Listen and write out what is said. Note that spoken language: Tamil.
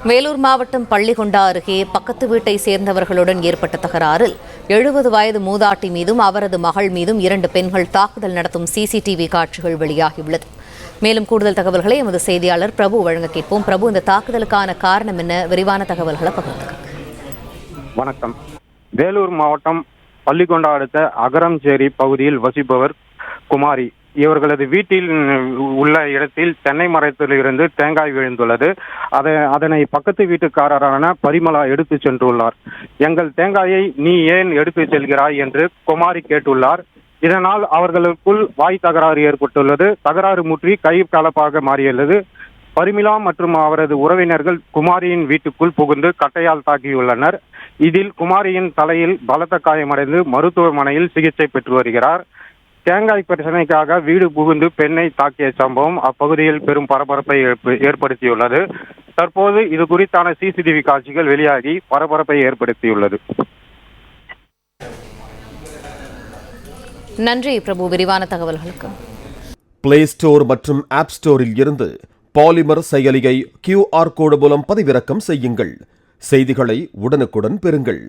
வேலூர் மாவட்டம் பள்ளிகொண்டா அருகே பக்கத்து வீட்டை சேர்ந்தவர்களுடன் ஏற்பட்ட தகராறில் 70 வயது மூதாட்டி மீதும் அவரது மகள் மீதும் 2 பெண்கள் தாக்குதல் நடத்தும் சிசிடிவி காட்சிகள் வெளியாகியுள்ளது. மேலும் கூடுதல் தகவல்களை எமது செய்தியாளர் பிரபு வழங்க கேட்போம். பிரபு, இந்த தாக்குதலுக்கான காரணம் என்ன? விரிவான தகவல்களை பகிர்ந்துக்க. வணக்கம். வேலூர் மாவட்டம் பள்ளிகொண்டா அடுத்த அகரம்சேரி பகுதியில் வசிப்பவர் குமாரி. இவர்களது வீட்டில் உள்ள இடத்தில் தென்னை மரத்தில் இருந்து தேங்காய் விழுந்துள்ளது. அதனை பக்கத்து வீட்டுக்காரரான பரிமளா எடுத்து சென்றுள்ளார். எங்கள் தேங்காயை நீ ஏன் எடுத்து செல்கிறாய் என்று குமாரி கேட்டுள்ளார். இதனால் அவர்களுக்குள் வாய் தகராறு ஏற்பட்டுள்ளது. தகராறு முற்றி கை கலப்பாக மாறியுள்ளது. பரிமளா மற்றும் அவரது உறவினர்கள் குமாரியின் வீட்டுக்குள் புகுந்து கட்டையால் தாக்கியுள்ளனர். இதில் குமாரியின் தலையில் பலத்த காயமடைந்து மருத்துவமனையில் சிகிச்சை பெற்று வருகிறார். தேங்காய் பிரச்சனைக்காக வீடு புகுந்து பெண்ணை தாக்கிய சம்பவம் அப்பகுதியில் பெரும் பரபரப்பை ஏற்படுத்தியுள்ளது. தற்போது இது குறித்தான சிசிடிவி காட்சிகள் வெளியாகி பரபரப்பை ஏற்படுத்தியுள்ளது. நன்றி பிரபு, விரிவான தகவல்களுக்கு. பிளே ஸ்டோர் மற்றும் ஆப் ஸ்டோரில் இருந்து பாலிமர் செயலியை QR கோடு மூலம் பதிவிறக்கம் செய்யுங்கள். செய்திகளை உடனுக்குடன் பெறுங்கள்.